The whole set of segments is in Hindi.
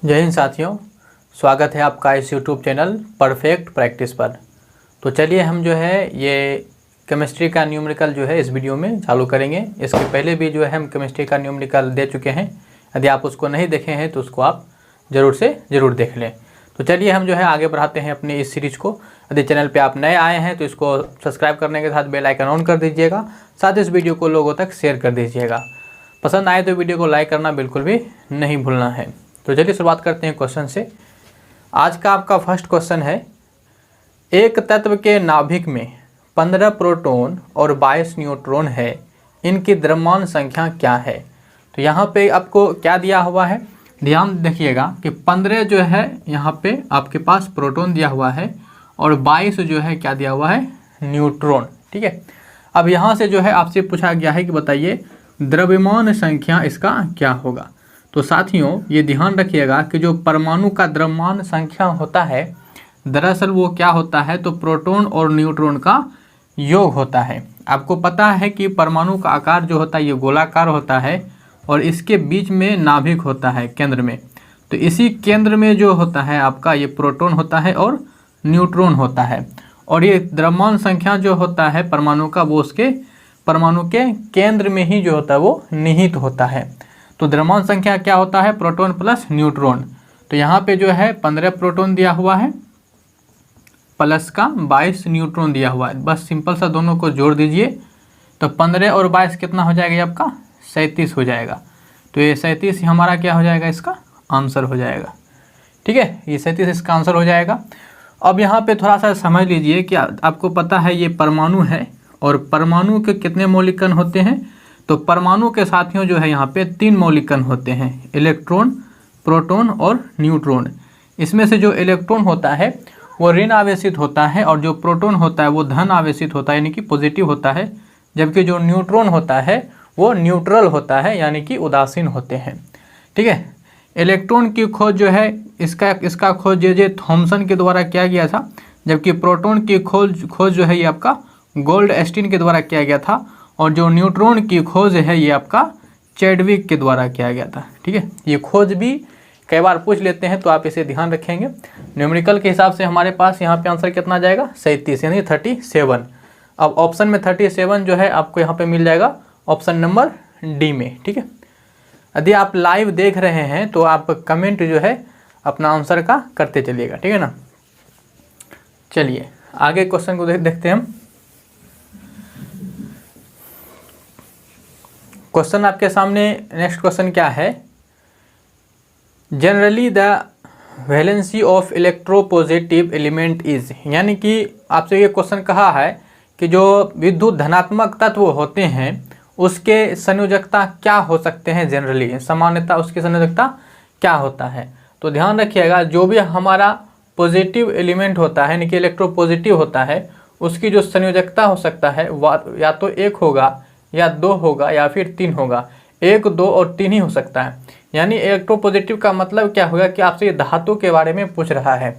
जय हिंद साथियों, स्वागत है आपका इस YouTube चैनल परफेक्ट प्रैक्टिस पर। तो चलिए हम जो है ये केमिस्ट्री का न्यूमेरिकल जो है इस वीडियो में चालू करेंगे। इसके पहले भी जो है हम केमिस्ट्री का न्यूमेरिकल दे चुके हैं। यदि आप उसको नहीं देखे हैं तो उसको आप ज़रूर से ज़रूर देख लें। तो चलिए हम जो है आगे बढ़ाते हैं अपने इस सीरीज़ को। यदि चैनल पर आप नए आए हैं तो इसको सब्सक्राइब करने के साथ बेल आइकन ऑन कर दीजिएगा। साथ इस वीडियो को लोगों तक शेयर कर दीजिएगा। पसंद आए तो वीडियो को लाइक करना बिल्कुल भी नहीं भूलना है। तो चलिए शुरुआत करते हैं क्वेश्चन से। आज का आपका फर्स्ट क्वेश्चन है, एक तत्व के नाभिक में 15 प्रोटॉन और 22 न्यूट्रॉन है, इनकी द्रव्यमान संख्या क्या है। तो यहाँ पे आपको क्या दिया हुआ है, ध्यान देखिएगा कि 15 जो है यहाँ पे आपके पास प्रोटॉन दिया हुआ है और 22 जो है क्या दिया हुआ है, न्यूट्रॉन। ठीक है, अब यहाँ से जो है आपसे पूछा गया है कि बताइए द्रव्यमान संख्या इसका क्या होगा। तो साथियों ये ध्यान रखिएगा कि जो परमाणु का द्रव्यमान संख्या होता है दरअसल वो क्या होता है, तो प्रोटॉन और न्यूट्रॉन का योग होता है। आपको पता है कि परमाणु का आकार जो होता है ये गोलाकार होता है और इसके बीच में नाभिक होता है केंद्र में। तो इसी केंद्र में जो होता है आपका ये प्रोटॉन होता है और न्यूट्रॉन होता है। और ये द्रव्यमान संख्या जो होता है परमाणु का वो उसके परमाणु के केंद्र में ही जो होता है वो निहित होता है। तो द्रव्यमान संख्या क्या होता है, प्रोटॉन प्लस न्यूट्रॉन। तो यहाँ पे जो है 15 प्रोटॉन दिया हुआ है प्लस का 22 न्यूट्रॉन दिया हुआ है। बस सिंपल सा दोनों को जोड़ दीजिए तो 15 और 22 कितना हो जाएगा, ये आपका 37 हो जाएगा। तो ये 37 हमारा क्या हो जाएगा, इसका आंसर हो जाएगा। ठीक है, ये 37 इसका आंसर हो जाएगा। अब यहाँ पे थोड़ा सा समझ लीजिए कि आपको पता है ये परमाणु है और परमाणु के कितने मौलिक कण होते हैं। तो परमाणु के साथियों जो है यहाँ पे 3 मौलिक कण होते हैं, इलेक्ट्रॉन, प्रोटॉन और न्यूट्रॉन। इसमें से जो इलेक्ट्रॉन होता है वो ऋण आवेशित होता है और जो प्रोटॉन होता है वो धन आवेशित होता है यानी कि पॉजिटिव होता है, जबकि जो न्यूट्रॉन होता है वो न्यूट्रल होता है यानी कि उदासीन होते हैं। ठीक है, इलेक्ट्रॉन की खोज जो है इसका खोज जे थॉमसन के द्वारा किया गया था, जबकि प्रोटॉन की खोज जो है ये आपका गोल्डस्टीन के द्वारा किया गया था और जो न्यूट्रॉन की खोज है ये आपका चैडविक के द्वारा किया गया था। ठीक है, ये खोज भी कई बार पूछ लेते हैं तो आप इसे ध्यान रखेंगे। न्यूमेरिकल के हिसाब से हमारे पास यहाँ पे आंसर कितना जाएगा, 37 यानी 37। अब ऑप्शन में 37 जो है आपको यहाँ पे मिल जाएगा ऑप्शन नंबर डी में। ठीक है, यदि आप लाइव देख रहे हैं तो आप कमेंट जो है अपना आंसर का करते चलिएगा। ठीक है ना, चलिए आगे क्वेश्चन को देखते हैं हम। क्वेश्चन आपके सामने नेक्स्ट क्वेश्चन क्या है, generally the valency of electropositive element is, यानी कि आपसे ये क्वेश्चन कहा है कि जो विद्युत धनात्मक तत्व होते हैं उसके संयोजकता क्या हो सकते हैं, जनरली सामान्यतः उसकी संयोजकता क्या होता है। तो ध्यान रखिएगा जो भी हमारा पॉजिटिव एलिमेंट होता है यानी कि इलेक्ट्रोपॉजिटिव होता है उसकी जो संयोजकता हो सकता है वह या तो 1 होगा या 2 होगा या फिर 3 होगा। 1, 2 और 3 ही हो सकता है। यानी इलेक्ट्रोपॉजिटिव का मतलब क्या होगा कि आपसे ये धातु के बारे में पूछ रहा है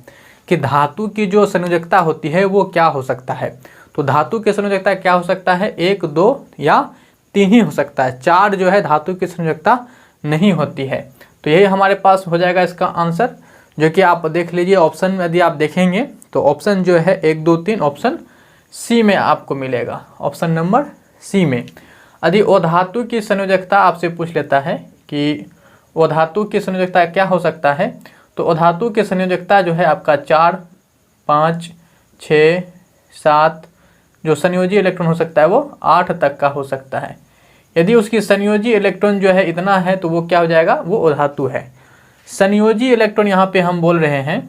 कि धातु की जो संयोजकता होती है वो क्या हो सकता है। तो धातु की संयोजकता क्या हो सकता है, 1, 2 या 3 ही हो सकता है। 4 जो है धातु की संयोजकता नहीं होती है। तो यही हमारे पास हो जाएगा इसका आंसर, जो कि आप देख लीजिए ऑप्शन में यदि आप देखेंगे तो ऑप्शन जो है 1, 2, 3 ऑप्शन सी में आपको मिलेगा, ऑप्शन नंबर सी में। यदि अधातु की संयोजकता आपसे पूछ लेता है कि अधातु की संयोजकता क्या हो सकता है, तो अधातु की संयोजकता जो है आपका 4, 5, 6, 7 जो संयोजी इलेक्ट्रॉन हो सकता है वो 8 तक का हो सकता है। यदि उसकी संयोजी इलेक्ट्रॉन जो है इतना है तो वो क्या हो जाएगा, वो अधातु है। संयोजी इलेक्ट्रॉन यहाँ पे हम बोल रहे हैं,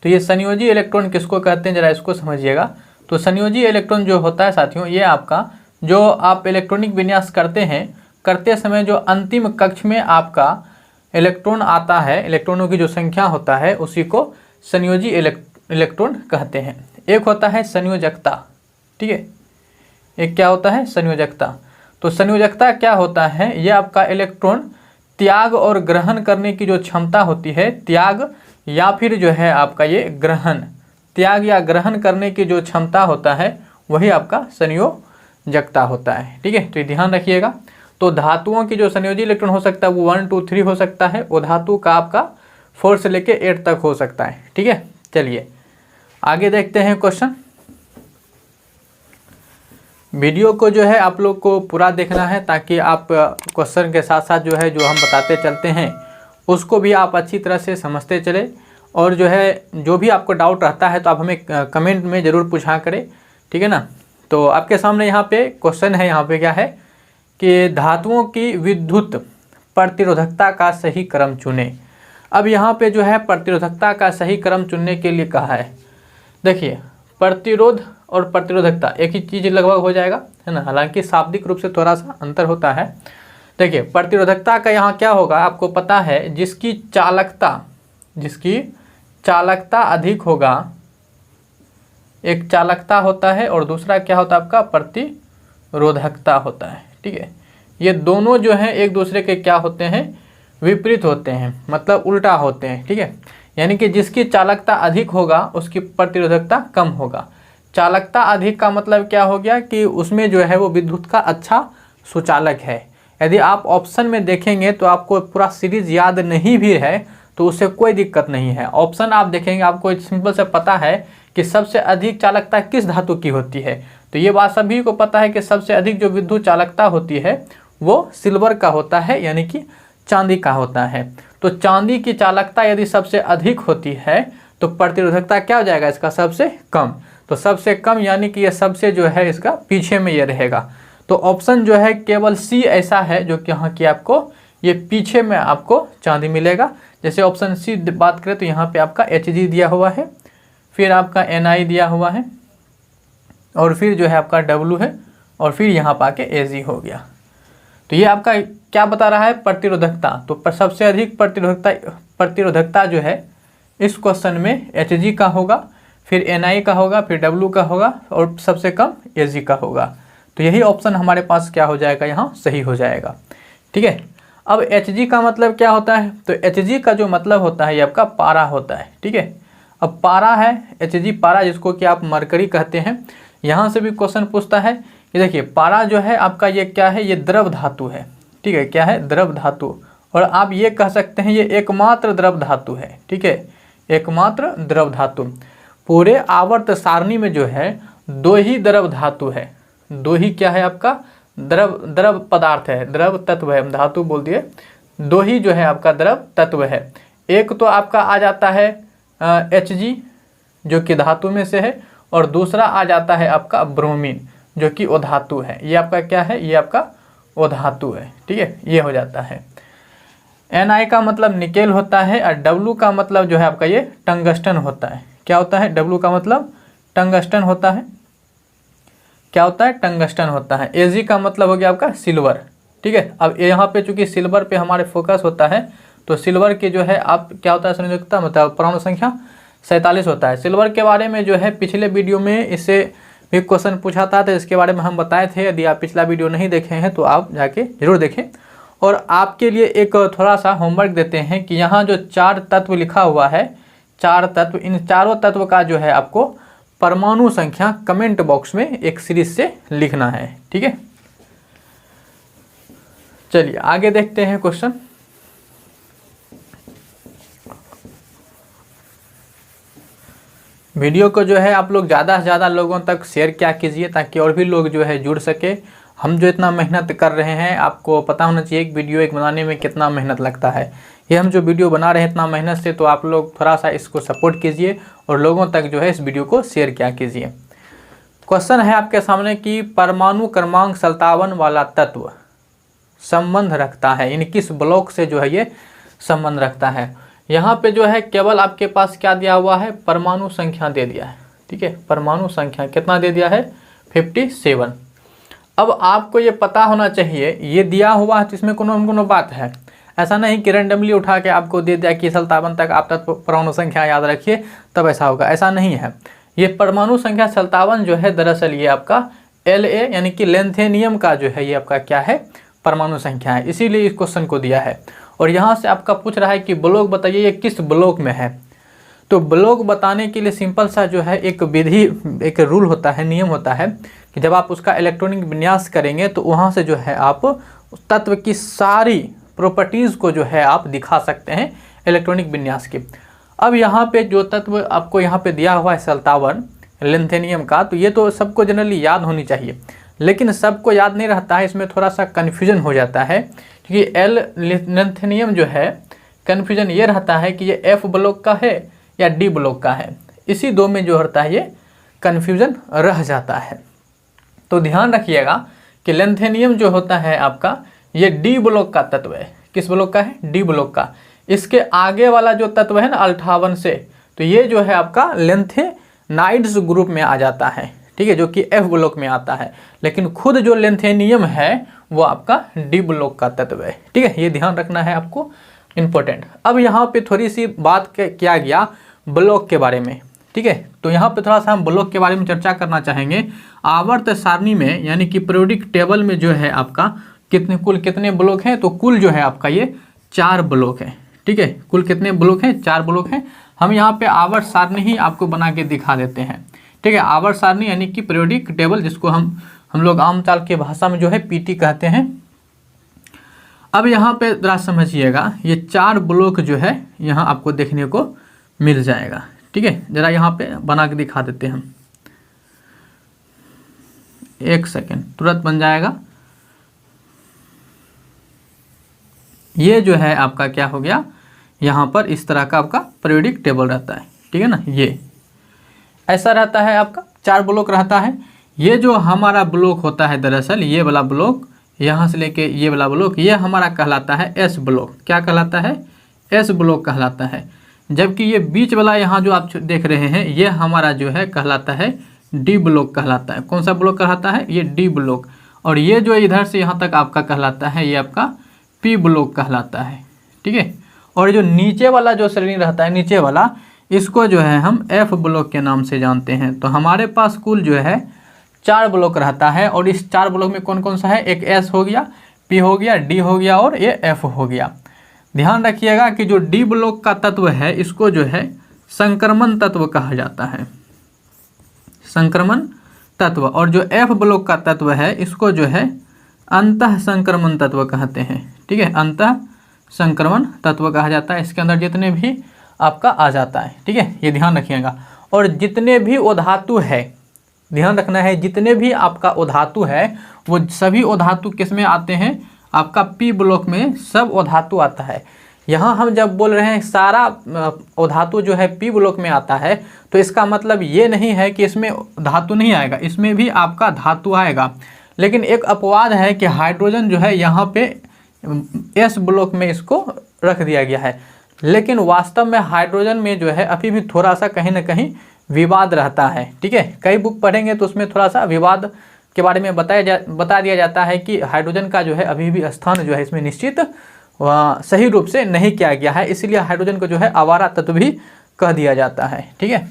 तो ये संयोजी इलेक्ट्रॉन किसको कहते हैं जरा इसको समझिएगा। तो संयोजी इलेक्ट्रॉन जो होता है साथियों ये आपका जो आप इलेक्ट्रॉनिक विन्यास करते हैं करते समय जो अंतिम कक्ष में आपका इलेक्ट्रॉन आता है, इलेक्ट्रॉनों की जो संख्या होता है उसी को संयोजी इलेक्ट्रॉन कहते हैं। एक होता है संयोजकता, ठीक है, एक क्या होता है संयोजकता। तो संयोजकता क्या होता है, ये आपका इलेक्ट्रॉन त्याग और ग्रहण करने की जो क्षमता होती है, त्याग या फिर जो है आपका ये ग्रहण, त्याग या ग्रहण करने की जो क्षमता होता है वही आपका संयोजकता होता है। ठीक है, तो ये ध्यान रखिएगा। तो धातुओं की जो संयोजी इलेक्ट्रॉन हो सकता है वो 1, 2, 3 हो सकता है। वो धातु का आपका 4 से लेके 8 तक हो सकता है। ठीक है, चलिए आगे देखते हैं क्वेश्चन। वीडियो को जो है आप लोग को पूरा देखना है ताकि आप क्वेश्चन के साथ साथ जो है जो हम बताते चलते हैं उसको भी आप अच्छी तरह से समझते चले, और जो है जो भी आपको डाउट रहता है तो आप हमें कमेंट में ज़रूर पूछा करें। ठीक है ना। तो आपके सामने यहाँ पे क्वेश्चन है, यहाँ पे क्या है कि धातुओं की विद्युत प्रतिरोधकता का सही क्रम चुनें। अब यहाँ पे जो है प्रतिरोधकता का सही क्रम चुनने के लिए कहा है। देखिए प्रतिरोध और प्रतिरोधकता एक ही चीज़ लगभग हो जाएगा, है ना, हालांकि शाब्दिक रूप से थोड़ा सा अंतर होता है। देखिए प्रतिरोधकता का यहाँ क्या होगा, आपको पता है जिसकी चालकता अधिक होगा, एक चालकता होता है और दूसरा क्या होता है आपका प्रतिरोधकता होता है। ठीक है, ये दोनों जो हैं एक दूसरे के क्या होते हैं, विपरीत होते हैं, मतलब उल्टा होते हैं। ठीक है, यानी कि जिसकी चालकता अधिक होगा उसकी प्रतिरोधकता कम होगा। चालकता अधिक का मतलब क्या हो गया कि उसमें जो है वो विद्युत का अच्छा सुचालक है। यदि आप ऑप्शन में देखेंगे तो आपको पूरा सीरीज याद नहीं भी है तो उससे कोई दिक्कत नहीं है। ऑप्शन आप देखेंगे आपको सिंपल से पता है कि सबसे अधिक चालकता किस धातु की होती है, तो ये बात सभी को पता है कि सबसे अधिक जो विद्युत चालकता होती है वो सिल्वर का होता है, यानी कि चांदी का होता है। तो चांदी की चालकता यदि सबसे अधिक होती है तो प्रतिरोधकता क्या हो जाएगा इसका, सबसे कम। तो सबसे कम यानी कि ये सबसे जो है इसका पीछे में ये रहेगा। तो ऑप्शन जो है केवल सी ऐसा है जो कि यहाँ की आपको ये पीछे में आपको चांदी मिलेगा। जैसे ऑप्शन सी बात करें तो यहाँ पे आपका Hg दिया हुआ है, फिर आपका Ni दिया हुआ है, और फिर जो है आपका W है, और फिर यहाँ पर आके Ag हो गया। तो ये आपका क्या बता रहा है, प्रतिरोधकता। तो सबसे अधिक प्रतिरोधकता जो है इस क्वेश्चन में Hg का होगा, फिर Ni का होगा, फिर W का होगा, और सबसे कम Ag का होगा। तो यही ऑप्शन हमारे पास क्या हो जाएगा, यहाँ सही हो जाएगा। ठीक है, अब Hg का मतलब क्या होता है, तो Hg का जो मतलब होता है ये आपका पारा होता है। ठीक है, अब पारा है Hg पारा, जिसको कि आप मरकरी कहते हैं। यहाँ से भी क्वेश्चन पूछता है कि देखिए पारा जो है आपका ये क्या है, ये द्रव धातु है। ठीक है, क्या है, द्रव धातु, और आप ये कह सकते हैं ये एकमात्र द्रव धातु है। ठीक है, एकमात्र द्रव धातु। पूरे आवर्त सारणी में जो है 2 ही द्रव धातु है, 2 ही क्या है आपका द्रव पदार्थ है, द्रव तत्व है, धातु बोल दिए, 2 ही जो है आपका द्रव तत्व है। एक तो आपका आ जाता है Hg जो कि धातु में से है, और दूसरा आ जाता है आपका ब्रोमीन जो कि अधातु है। ये आपका क्या है, ये आपका अधातु है। ठीक है, ये हो जाता है। Ni का मतलब निकेल होता है, और W का मतलब जो है आपका ये टंगस्टन होता है। क्या होता है, W का मतलब टंगस्टन होता है। क्या होता है, टंगस्टन होता है। Ag का मतलब हो गया आपका सिल्वर। ठीक है, अब यहाँ पे चूंकि सिल्वर पे हमारे फोकस होता है तो सिल्वर के जो है आप क्या होता है संयोजकता, मतलब परमाणु संख्या 47 होता है। सिल्वर के बारे में जो है पिछले वीडियो में इससे भी क्वेश्चन पूछा था, तो इसके बारे में हम बताए थे। यदि आप पिछला वीडियो नहीं देखे हैं तो आप जाके जरूर देखें। और आपके लिए एक थोड़ा सा होमवर्क देते हैं कि यहाँ जो 4 तत्व लिखा हुआ है, 4 तत्व, इन चारों तत्व का जो है आपको परमाणु संख्या कमेंट बॉक्स में एक सीरीज से लिखना है। ठीक है, चलिए आगे देखते हैं क्वेश्चन। वीडियो को जो है आप लोग ज़्यादा से ज़्यादा लोगों तक शेयर क्या कीजिए ताकि और भी लोग जो है जुड़ सके। हम जो इतना मेहनत कर रहे हैं, आपको पता होना चाहिए एक वीडियो एक बनाने में कितना मेहनत लगता है। ये हम जो वीडियो बना रहे हैं इतना मेहनत से, तो आप लोग थोड़ा सा इसको सपोर्ट कीजिए और लोगों तक जो है इस वीडियो को शेयर क्या कीजिए। क्वेश्चन है आपके सामने कि परमाणु क्रमांक 57 वाला तत्व संबंध रखता है, यानी किस ब्लॉक से जो है ये संबंध रखता है। यहाँ पे जो है केवल आपके पास क्या दिया हुआ है, परमाणु संख्या दे दिया है। ठीक है, परमाणु संख्या कितना दे दिया है, 57। अब आपको ये पता होना चाहिए ये दिया हुआ है तो इसमें कोनो बात है। ऐसा नहीं कि रैंडमली उठा के आपको दे दिया कि 57 तक आप तत्व परमाणु संख्या याद रखिए तब ऐसा होगा, ऐसा नहीं है। ये परमाणु संख्या 57 जो है दरअसल ये आपका La यानी कि लेंथेनियम का जो है ये आपका क्या है, परमाणु संख्या है, इसीलिए इस क्वेश्चन को दिया है। और यहाँ से आपका पूछ रहा है कि ब्लॉक बताइए ये किस ब्लॉक में है। तो ब्लॉक बताने के लिए सिंपल सा जो है एक विधि, एक रूल होता है, नियम होता है कि जब आप उसका इलेक्ट्रॉनिक विन्यास करेंगे तो वहाँ से जो है आप तत्व की सारी प्रॉपर्टीज़ को जो है आप दिखा सकते हैं इलेक्ट्रॉनिक विन्यास की। अब यहाँ पे जो तत्व आपको यहाँ पे दिया हुआ है 57 लिथेनियम का, तो ये तो सबको जनरली याद होनी चाहिए, लेकिन सबको याद नहीं रहता है, इसमें थोड़ा सा कन्फ्यूजन हो जाता है, क्योंकि एल लिथेनियम जो है कन्फ्यूजन ये रहता है कि ये एफ ब्लॉक का है या डी ब्लॉक का है, इसी दो में जो होता है ये कन्फ्यूजन रह जाता है। तो ध्यान रखिएगा कि लिथेनियम जो होता है आपका ये डी ब्लॉक का तत्व है। किस ब्लॉक का है? डी ब्लॉक का। इसके आगे वाला जो तत्व है ना 58 से, तो ये जो है आपका लिथेनाइड्स ग्रुप में आ जाता है, ठीक है, जो कि एफ ब्लॉक में आता है, लेकिन खुद जो लिथेनियम है वो आपका डी ब्लॉक का तत्व है, ठीक है, ये ध्यान रखना है आपको, इम्पोर्टेंट। अब यहाँ पे थोड़ी सी बात किया गया ब्लॉक के बारे में, ठीक है, तो यहाँ पे थोड़ा सा हम ब्लॉक के बारे में चर्चा करना चाहेंगे। आवर्त सारणी में यानी कि पीरियोडिक टेबल में जो है आपका कुल कितने ब्लॉक हैं? तो कुल जो है आपका ये 4 ब्लॉक है, ठीक है, कुल कितने ब्लॉक हैं? 4 ब्लॉक हैं। हम यहाँ पे आवर्त सारणी ही आपको बना के दिखा देते हैं, ठीक है, आवर्त सारणी यानी कि पीरियोडिक टेबल, जिसको हम लोग आमतौर की भाषा में जो है पीटी कहते हैं। अब यहाँ पे जरा समझिएगा, ये 4 ब्लॉक जो है यहाँ आपको देखने को मिल जाएगा, ठीक है, जरा यहाँ पे बना के दिखा देते हैं हम, 1 सेकेंड, तुरंत बन जाएगा। ये जो है आपका क्या हो गया, यहाँ पर इस तरह का आपका पीरियोडिक टेबल रहता है, ठीक है ना, ये ऐसा रहता है आपका, 4 ब्लॉक रहता है। ये जो हमारा ब्लॉक होता है दरअसल ये वाला ब्लॉक, यहाँ से लेके ये वाला ब्लॉक, ये हमारा कहलाता है एस ब्लॉक। क्या कहलाता है? एस ब्लॉक कहलाता है। जबकि ये बीच वाला यहाँ जो आप देख रहे हैं ये हमारा जो है कहलाता है डी ब्लॉक कहलाता है। कौन सा ब्लॉक कहलाता है? ये डी ब्लॉक। और ये जो इधर से यहाँ तक आपका कहलाता है ये आपका पी ब्लॉक कहलाता है, ठीक है। और जो नीचे वाला जो श्रेणी रहता है नीचे वाला, इसको जो है हम एफ ब्लॉक के नाम से जानते हैं। तो हमारे पास कुल जो है 4 ब्लॉक रहता है, और इस 4 ब्लॉक में कौन कौन सा है? एक एस हो गया, पी हो गया, डी हो गया और ये एफ हो गया। ध्यान रखिएगा कि जो डी ब्लॉक का तत्व है इसको जो है संक्रमण तत्व कहा जाता है, संक्रमण तत्व। और जो एफ ब्लॉक का तत्व है इसको जो है अंतः संक्रमण तत्व कहते हैं, ठीक है, अंतः संक्रमण तत्व कहा जाता है। इसके अंदर जितने भी आपका आ जाता है, ठीक है, ये ध्यान रखिएगा। और जितने भी उधातु है, ध्यान रखना है, जितने भी आपका उधातु है वो सभी उधातु किस में आते हैं? आपका पी ब्लॉक में सब उधातु आता है। यहाँ हम जब बोल रहे हैं सारा उधातु जो है पी ब्लॉक में आता है, तो इसका मतलब ये नहीं है कि इसमें धातु नहीं आएगा, इसमें भी आपका धातु आएगा। लेकिन एक अपवाद है कि हाइड्रोजन जो है यहाँ पे एस ब्लॉक में इसको रख दिया गया है, लेकिन वास्तव में हाइड्रोजन में जो है अभी भी थोड़ा सा कहीं ना कहीं विवाद रहता है, ठीक है। कई बुक पढ़ेंगे तो उसमें थोड़ा सा विवाद के बारे में बता दिया जाता है कि हाइड्रोजन का जो है अभी भी स्थान जो है इसमें निश्चित सही रूप से नहीं किया गया है, इसलिए हाइड्रोजन को जो है आवारा तत्व भी कह दिया जाता है, ठीक है।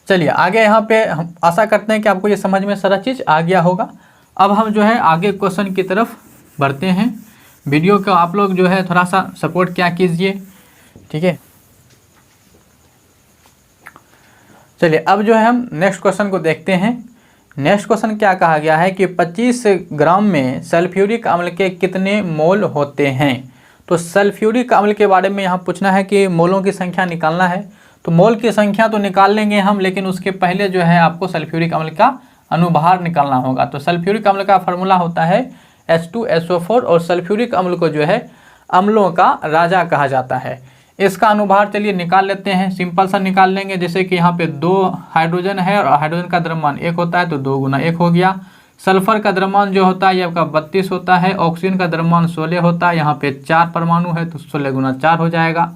चलिए आगे, यहाँ पे हम आशा करते हैं कि आपको ये समझ में सारा चीज़ आ गया होगा। अब हम जो है आगे क्वेश्चन की तरफ बढ़ते हैं। वीडियो को आप लोग जो है थोड़ा सा सपोर्ट क्या कीजिए, ठीक है। चलिए अब जो है हम नेक्स्ट क्वेश्चन को देखते हैं। नेक्स्ट क्वेश्चन क्या कहा गया है कि 25 ग्राम में सल्फ्यूरिक अम्ल के कितने मोल होते हैं? तो सल्फ्यूरिक अम्ल के बारे में यहाँ पूछना है कि मोलों की संख्या निकालना है। तो मोल की संख्या तो निकाल लेंगे हम, लेकिन उसके पहले जो है आपको सल्फ्यूरिक अम्ल का अनुभार निकालना होगा। तो सल्फ्यूरिक अम्ल का फार्मूला होता है H2SO4, और सल्फ्यूरिक अम्ल को जो है अम्लों का राजा कहा जाता है। इसका अनुभार चलिए निकाल लेते हैं, सिंपल सा निकाल लेंगे। जैसे कि यहाँ पे 2 हाइड्रोजन है और हाइड्रोजन का द्रव्यमान 1 होता है, तो 2 गुना 1 हो गया। सल्फर का द्रव्यमान जो होता है ये आपका 32 होता है। ऑक्सीजन का द्रव्यमान 16 होता है, यहाँ पे 4 परमाणु है तो 16 गुना 4 हो जाएगा।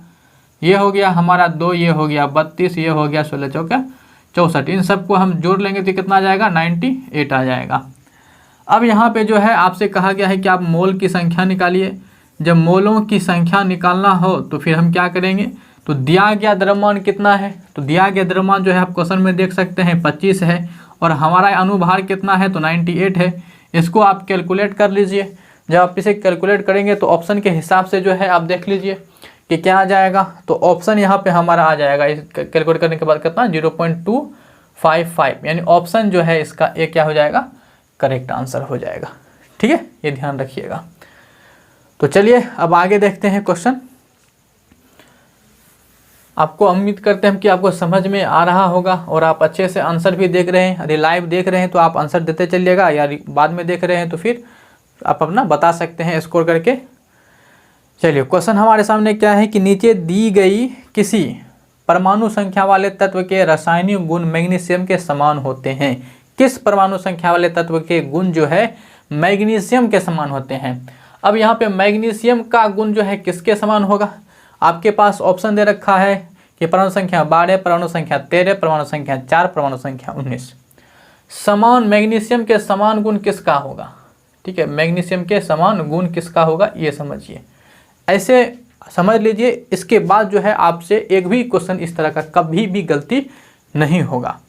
ये हो गया हमारा 2, ये हो गया 32, ये हो गया 16 चौका 64। इन सबको हम जोड़ लेंगे तो कितना आ जाएगा? 98 आ जाएगा। अब यहाँ पे जो है आपसे कहा गया है कि आप मोल की संख्या निकालिए। जब मोलों की संख्या निकालना हो तो फिर हम क्या करेंगे? तो दिया गया द्रव्यमान कितना है? तो दिया गया द्रव्यमान जो है आप क्वेश्चन में देख सकते हैं 25 है, और हमारा अनुभार कितना है? तो 98 है। इसको आप कैलकुलेट कर लीजिए। जब आप इसे कैलकुलेट करेंगे तो ऑप्शन के हिसाब से जो है आप देख लीजिए कि क्या आ जाएगा। तो ऑप्शन यहाँ पे हमारा आ जाएगा, इस कैलकुलेट करने के बाद कितना? 0.255, यानी ऑप्शन जो है इसका एक क्या हो जाएगा? करेक्ट आंसर हो जाएगा, ठीक है, ये ध्यान रखिएगा। तो चलिए अब आगे देखते हैं क्वेश्चन। आपको उम्मीद करते हैं कि आपको समझ में आ रहा होगा और आप अच्छे से आंसर भी देख रहे हैं। यदि लाइव देख रहे हैं तो आप आंसर देते चलिएगा, या बाद में देख रहे हैं तो फिर आप अपना बता सकते हैं स्कोर करके। चलिए क्वेश्चन हमारे सामने क्या है कि नीचे दी गई किसी परमाणु संख्या वाले तत्व के रासायनिक गुण मैग्नीशियम के समान होते हैं। किस परमाणु संख्या वाले तत्व के गुण जो है मैग्नीशियम के समान होते हैं। अब यहाँ पे मैग्नीशियम का गुण जो है किसके समान होगा। आपके पास ऑप्शन दे रखा है कि परमाणु संख्या 12, परमाणु संख्या 13, परमाणु संख्या 4, परमाणु संख्या 19। समान मैग्नीशियम के समान गुण किसका होगा। ठीक है, मैग्नीशियम के समान गुण किसका होगा ये समझिए, ऐसे समझ लीजिए। इसके बाद जो है आपसे एक भी क्वेश्चन इस तरह का कभी भी गलती नहीं होगा।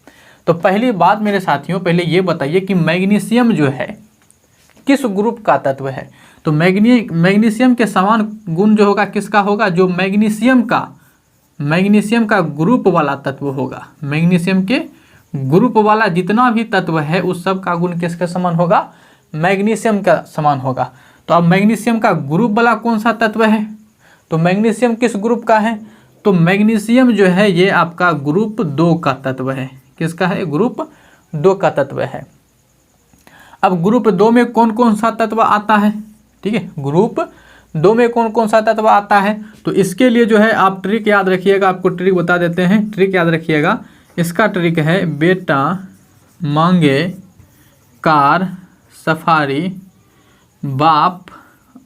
तो पहली बात मेरे साथियों, पहले ये बताइए कि मैग्नीशियम जो है किस ग्रुप का तत्व है। तो मैग्नीशियम के समान गुण जो होगा किसका होगा, जो मैग्नीशियम का ग्रुप वाला तत्व होगा। मैग्नीशियम के ग्रुप वाला जितना भी तत्व है उस सब का गुण किसके समान होगा, मैग्नीशियम का समान होगा। तो अब मैग्नीशियम का ग्रुप वाला कौन सा तत्व है, तो मैग्नीशियम किस ग्रुप का है, तो मैग्नीशियम जो है ये आपका ग्रुप 2 का तत्व है। किसका है, ग्रुप 2 का तत्व है। अब ग्रुप 2 में कौन कौन सा तत्व आता है। ठीक है, ग्रुप 2 में कौन कौन सा तत्व आता है, तो इसके लिए जो है आप ट्रिक याद रखिएगा। आपको ट्रिक बता देते हैं, ट्रिक याद रखिएगा। इसका ट्रिक है बेटा मांगे कार सफारी बाप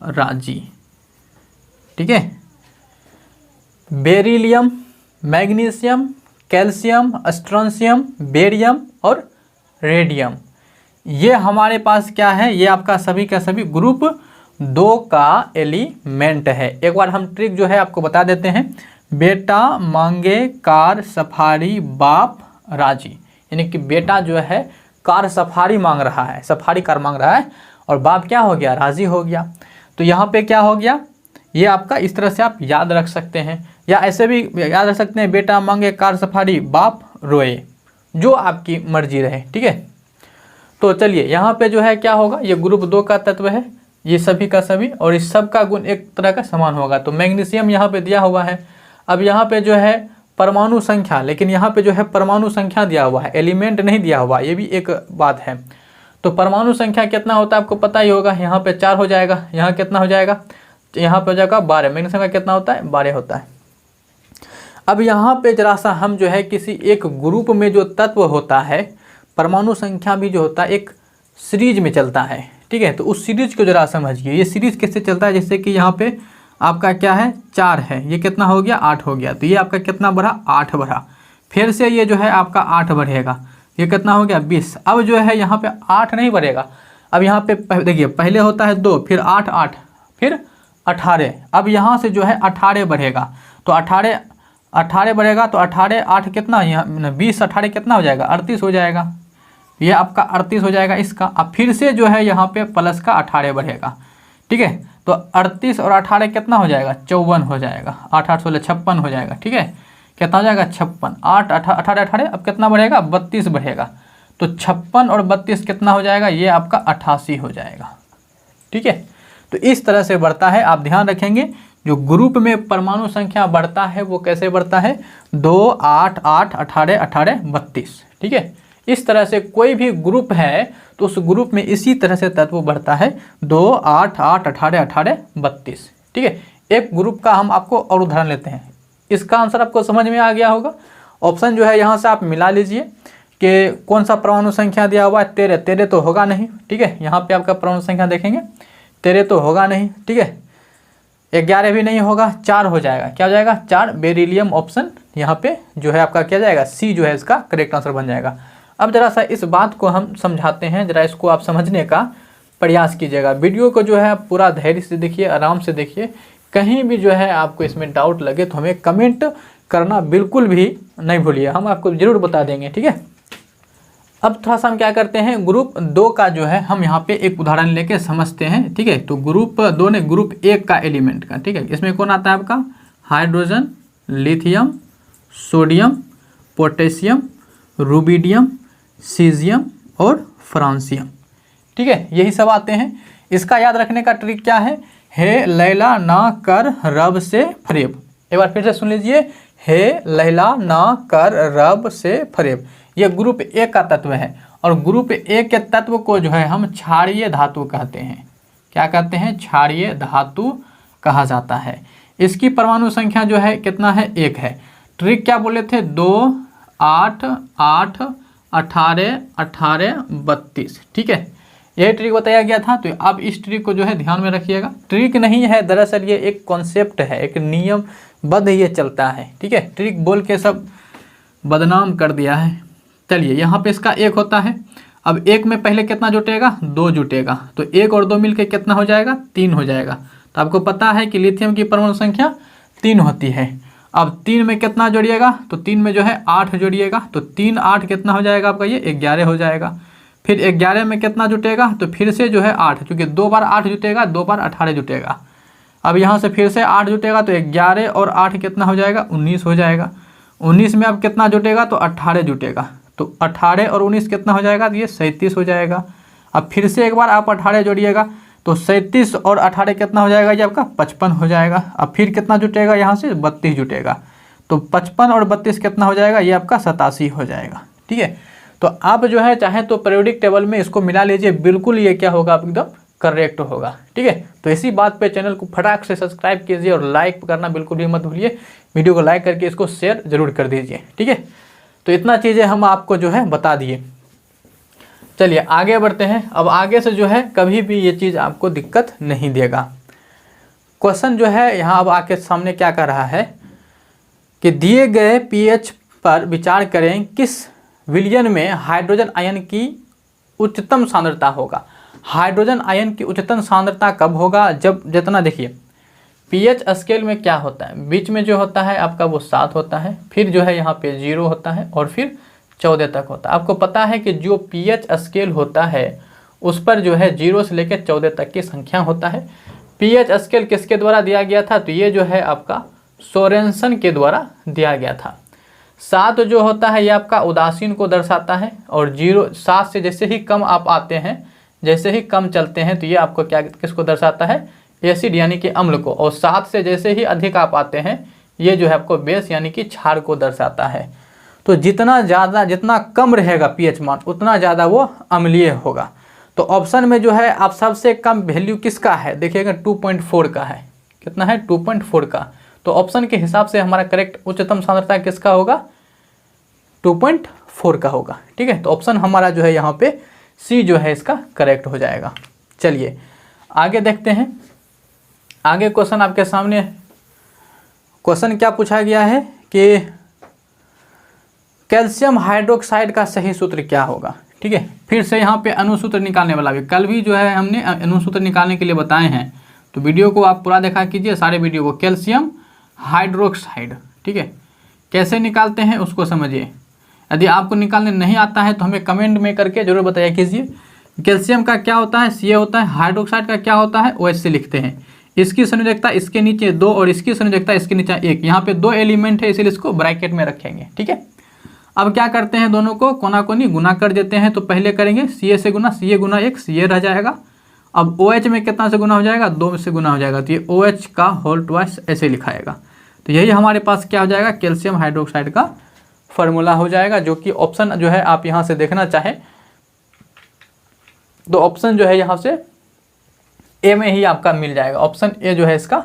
राजी। ठीक है, beryllium, magnesium, calcium, strontium, barium और रेडियम, ये हमारे पास क्या है, ये आपका सभी का सभी ग्रुप 2 का एलिमेंट है। एक बार हम ट्रिक जो है आपको बता देते हैं। बेटा मांगे कार सफारी बाप राजी, यानी कि बेटा जो है कार सफारी मांग रहा है, सफारी कार मांग रहा है, और बाप क्या हो गया, राजी हो गया। तो यहाँ पे क्या हो गया, ये आपका इस तरह से आप याद रख सकते हैं, या ऐसे भी याद रख सकते हैं, बेटा मांगे कार सफारी बाप रोए, जो आपकी मर्जी रहे। ठीक है, तो चलिए यहाँ पे जो है क्या होगा, ये ग्रुप 2 का तत्व है, ये सभी का सभी, और इस सब का गुण एक तरह का समान होगा। तो मैग्नीशियम यहाँ पे दिया हुआ है। अब यहाँ पे जो है परमाणु संख्या, लेकिन यहाँ पे जो है परमाणु संख्या दिया हुआ है, एलिमेंट नहीं दिया हुआ, ये भी एक बात है। तो परमाणु संख्या कितना होता है आपको पता ही होगा, यहाँ पे 4 हो जाएगा, यहाँ कितना हो जाएगा, यहाँ पे हो जाएगा 12। मैग्नीशियम का कितना होता है, 12 होता है। अब यहाँ पे जरा सा हम जो है किसी एक ग्रुप में जो तत्व होता है, परमाणु संख्या भी जो होता है एक सीरीज में चलता है। ठीक है, तो उस सीरीज को जरा समझिए। ये सीरीज कैसे चलता है, जैसे कि यहाँ पे आपका क्या है 4 है, ये कितना हो गया 8 हो गया, तो ये आपका कितना बढ़ा 8 बढ़ा, फिर से ये जो है आपका 8 बढ़ेगा, ये कितना हो गया 20। अब जो है यहाँ पे 8 नहीं बढ़ेगा, अब यहाँ पे देखिए पहले होता है 2, फिर 8 8 फिर 18, अब यहाँ से जो है 18 बढ़ेगा, तो 18 बढ़ेगा, तो 18 8 कितना, यहाँ 20 18 कितना हो जाएगा 38 हो जाएगा, ये आपका 38 हो जाएगा इसका। अब फिर से जो है यहाँ पे प्लस का 18 बढ़ेगा। ठीक है, तो 38 और 18 कितना हो जाएगा 54 हो जाएगा, 8 8 16 56 हो जाएगा। ठीक है, कितना हो जाएगा 56, 8 18 18, अब कितना बढ़ेगा 32 बढ़ेगा, तो 56 और 32 कितना हो जाएगा, ये आपका 88 हो जाएगा। ठीक है, तो इस तरह से बढ़ता है। आप ध्यान रखेंगे जो ग्रुप में परमाणु संख्या बढ़ता है वो कैसे बढ़ता है, 2 8 8 18 18 32। ठीक है, इस तरह से कोई भी ग्रुप है तो उस ग्रुप में इसी तरह से तत्व बढ़ता है, 2 8 8 18 18 32। ठीक है, एक ग्रुप का हम आपको और उदाहरण लेते हैं। इसका आंसर आपको समझ में आ गया होगा। ऑप्शन जो है यहाँ से आप मिला लीजिए कि कौन सा परमाणु संख्या दिया हुआ है, 13 13 तो होगा नहीं। ठीक है, यहाँ पे आपका परमाणु संख्या देखेंगे 13 तो होगा नहीं। ठीक है, 11 भी नहीं होगा, 4 हो जाएगा, क्या हो जाएगा 4, बेरिलियम। ऑप्शन यहाँ पे जो है आपका क्या जाएगा, सी जो है इसका करेक्ट आंसर बन जाएगा। अब जरा सा इस बात को हम समझाते हैं, जरा इसको आप समझने का प्रयास कीजिएगा। वीडियो को जो है आप पूरा धैर्य से देखिए, आराम से देखिए। कहीं भी जो है आपको इसमें डाउट लगे तो हमें कमेंट करना बिल्कुल भी नहीं भूलिए, हम आपको ज़रूर बता देंगे। ठीक है, अब थोड़ा सा हम क्या करते हैं, ग्रुप 2 का जो है हम यहाँ पे एक उदाहरण लेके समझते हैं। ठीक है, तो ग्रुप 2 ने ग्रुप 1 का एलिमेंट का, ठीक है, इसमें कौन आता है आपका, hydrogen, lithium, sodium, potassium, rubidium, caesium और फ्रांसियम। ठीक है, यही सब आते हैं। इसका याद रखने का ट्रिक क्या है, हे लैला ना कर रब से फरेब। एक बार फिर से सुन लीजिए, हे लैला ना कर रब से फरेब। ये ग्रुप ए का तत्व है और ग्रुप ए के तत्व को जो है हम क्षारीय धातु कहते हैं। क्या कहते हैं? क्षारीय धातु कहा जाता है। इसकी परमाणु संख्या जो है कितना है? 1 है। ट्रिक क्या बोले थे? 2 8 8 18 18 32। ठीक है, यही ट्रिक बताया गया था। तो अब इस ट्रिक को जो है ध्यान में रखिएगा। ट्रिक नहीं है, दरअसल ये एक कॉन्सेप्ट है, एक नियमबद्ध ये चलता है। ठीक है, ट्रिक बोल के सब बदनाम कर दिया है। चलिए, यहाँ पे इसका 1 होता है। अब 1 में पहले कितना जुटेगा? 2 जुटेगा। तो 1 और 2 मिलके कितना हो जाएगा? 3 हो जाएगा। तो आपको पता है कि लिथियम की परमाणु संख्या 3 होती है। अब 3 में कितना जोड़िएगा? तो 3 में जो है 8 जोड़िएगा। तो 3 8 कितना हो जाएगा आपका? ये 11 हो जाएगा। फिर 11 में कितना जुटेगा? तो फिर से जो है 8, क्योंकि 2 बार 8 जुटेगा, 2 बार 18 जुटेगा। अब यहाँ से फिर से 8 जुटेगा, तो 11 और 8 कितना हो जाएगा? 19 हो जाएगा। 19 में अब कितना जुटेगा? तो 18 जुटेगा। तो 18 और 19 कितना हो जाएगा? तो ये 37 हो जाएगा। अब फिर से एक बार आप 18 जोड़िएगा, तो 37 और 18 कितना हो जाएगा? ये आपका 55 हो जाएगा। अब फिर कितना जुटेगा? यहाँ से 32 जुटेगा। तो 55 और 32 कितना हो जाएगा? ये आपका 87 हो जाएगा। ठीक है, तो आप जो है चाहे तो पीरियोडिक टेबल में इसको मिला लीजिए, बिल्कुल ये क्या होगा? एकदम करेक्ट होगा। ठीक है, तो इसी बात पे चैनल को फटाक से सब्सक्राइब कीजिए और लाइक करना बिल्कुल भी मत भूलिए। वीडियो को लाइक करके इसको शेयर जरूर कर दीजिए। ठीक है, तो इतना चीज़ें हम आपको जो है बता दिए। चलिए आगे बढ़ते हैं। अब आगे से जो है कभी भी ये चीज़ आपको दिक्कत नहीं देगा। क्वेश्चन जो है यहाँ अब आके सामने क्या कर रहा है कि दिए गए पीएच पर विचार करें, किस विलयन में हाइड्रोजन आयन की उच्चतम सांद्रता होगा। हाइड्रोजन आयन की उच्चतम सांद्रता कब होगा? जब जितना देखिए पीएच स्केल में क्या होता है, बीच में जो होता है आपका वो 7 होता है, फिर जो है यहाँ पे 0 होता है और फिर 14 तक होता है। आपको पता है कि जो पीएच स्केल होता है उस पर जो है 0 से लेकर 14 तक की संख्या होता है। पीएच स्केल किसके द्वारा दिया गया था? तो ये जो है आपका सोरेनसन के द्वारा दिया गया था। 7 जो होता है ये आपका उदासीन को दर्शाता है और 7 से जैसे ही कम आप आते हैं, जैसे ही कम चलते हैं, तो ये आपको क्या किसको दर्शाता है? एसिड यानी कि अम्ल को। और 7 से जैसे ही अधिक आप आते हैं, ये जो है आपको बेस यानी कि क्षार को दर्शाता है। तो जितना कम रहेगा पीएच मान, उतना ज़्यादा वो अम्लीय होगा। तो ऑप्शन में जो है आप सबसे कम वैल्यू किसका है? देखिएगा 2.4 का है। कितना है? 2.4 का। तो ऑप्शन के हिसाब से हमारा करेक्ट उच्चतम सांद्रता किसका होगा? 2.4 का होगा। ठीक है, तो ऑप्शन हमारा जो है यहाँ पे सी जो है इसका करेक्ट हो जाएगा। चलिए आगे देखते हैं। आगे क्वेश्चन आपके सामने, क्वेश्चन क्या पूछा गया है कि कैल्शियम हाइड्रोक्साइड का सही सूत्र क्या होगा। ठीक है, फिर से यहाँ पे अनुसूत्र निकालने वाला भी, कल भी जो है हमने अनुसूत्र निकालने के लिए बताए हैं, तो वीडियो को आप पूरा देखा कीजिए, सारे वीडियो को। कैल्शियम हाइड्रोक्साइड, ठीक है, कैसे निकालते हैं उसको समझिए। यदि आपको निकालने नहीं आता है तो हमें कमेंट में करके जरूर बताया कीजिए। कैल्शियम का क्या होता है? Ca होता है। हाइड्रोक्साइड का क्या होता है? OH से लिखते हैं। इसकी संयोजकता इसके नीचे 2 और इसकी संयोजकता इसके नीचे 1। यहाँ पे 2 एलिमेंट है, इसीलिए इसको ब्रैकेट में रखेंगे। ठीक है, अब क्या करते हैं? दोनों को कोना कोनी गुना कर देते हैं। तो पहले करेंगे Ca से गुना, Ca गुना 1, Ca रह जाएगा। अब OH में कितना से गुना हो जाएगा? 2 से गुना हो जाएगा। तो ये OH का होल ट्वाइस ऐसे लिखाएगा। तो यही हमारे पास क्या हो जाएगा? कैल्शियम हाइड्रोक्साइड का फॉर्मूला हो जाएगा, जो कि ऑप्शन जो है आप यहाँ से देखना चाहें तो ऑप्शन जो है यहाँ से ए में ही आपका मिल जाएगा। ऑप्शन ए जो है इसका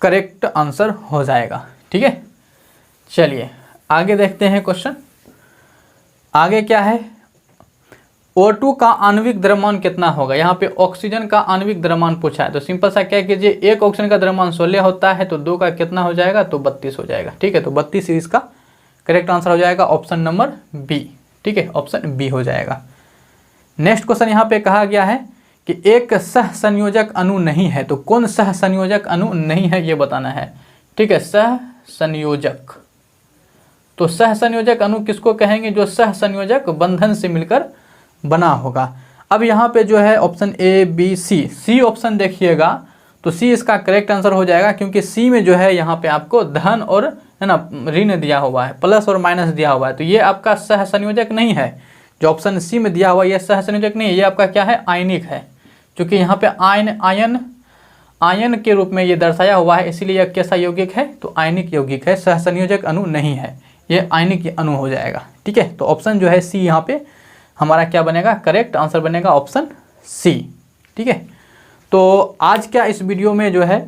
करेक्ट आंसर हो जाएगा। ठीक है, चलिए आगे देखते हैं क्वेश्चन। आगे क्या है? O2 का आणविक द्रव्यमान कितना होगा। यहाँ पे ऑक्सीजन का आणविक द्रव्यमान पूछा है, तो सिंपल सा क्या कीजिए, एक ऑक्सीजन का द्रव्यमान 16 होता है, तो 2 का कितना हो जाएगा? तो 32 हो जाएगा। ठीक है, तो 32 इसका करेक्ट आंसर हो जाएगा, ऑप्शन नंबर बी। ठीक है, ऑप्शन बी हो जाएगा। नेक्स्ट क्वेश्चन यहाँ पे कहा गया है कि एक सह संयोजक अणु नहीं है, तो कौन सह संयोजक अणु नहीं है ये बताना है। ठीक है, सह संयोजक, तो सह संयोजक अणु किसको कहेंगे? जो सह संयोजक बंधन से मिलकर बना होगा। अब यहाँ पे जो है option A B C option देखिएगा, तो सी इसका करेक्ट आंसर हो जाएगा, क्योंकि सी में जो है यहाँ पे आपको धन और है ना ऋण दिया हुआ है, प्लस और माइनस दिया हुआ है, तो ये आपका सह संयोजक नहीं है। जो ऑप्शन सी में दिया हुआ ये सह संयोजक नहीं है, ये आपका क्या है? आयनिक है, क्योंकि यहाँ पे आयन आयन के रूप में ये दर्शाया हुआ है, इसीलिए यह कैसा यौगिक है, तो आयनिक यौगिक है, सहसंयोजक अणु नहीं है, ये आयनिक अणु हो जाएगा। ठीक है, तो ऑप्शन जो है सी यहाँ पे हमारा क्या बनेगा, करेक्ट आंसर बनेगा ऑप्शन सी। ठीक है, तो आज क्या इस वीडियो में जो है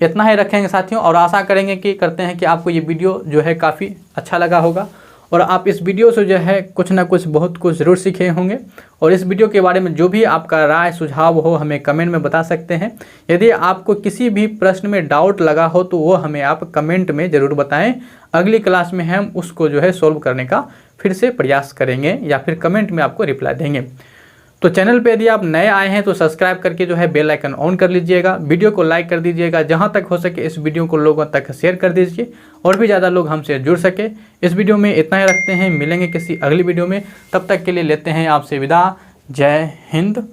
इतना ही रखेंगे साथियों, और आशा करेंगे कि करते हैं कि आपको ये वीडियो जो है काफ़ी अच्छा लगा होगा और आप इस वीडियो से जो है कुछ ना कुछ बहुत कुछ ज़रूर सीखे होंगे। और इस वीडियो के बारे में जो भी आपका राय सुझाव हो हमें कमेंट में बता सकते हैं। यदि आपको किसी भी प्रश्न में डाउट लगा हो तो वो हमें आप कमेंट में ज़रूर बताएं। अगली क्लास में हम उसको जो है सॉल्व करने का फिर से प्रयास करेंगे या फिर कमेंट में आपको रिप्लाई देंगे। तो चैनल पे यदि आप नए आए हैं तो सब्सक्राइब करके जो है बेल आइकन ऑन कर लीजिएगा, वीडियो को लाइक कर दीजिएगा, जहां तक हो सके इस वीडियो को लोगों तक शेयर कर दीजिए और भी ज़्यादा लोग हमसे जुड़ सके। इस वीडियो में इतना ही रखते हैं, मिलेंगे किसी अगली वीडियो में, तब तक के लिए लेते हैं आपसे विदा। जय हिंद।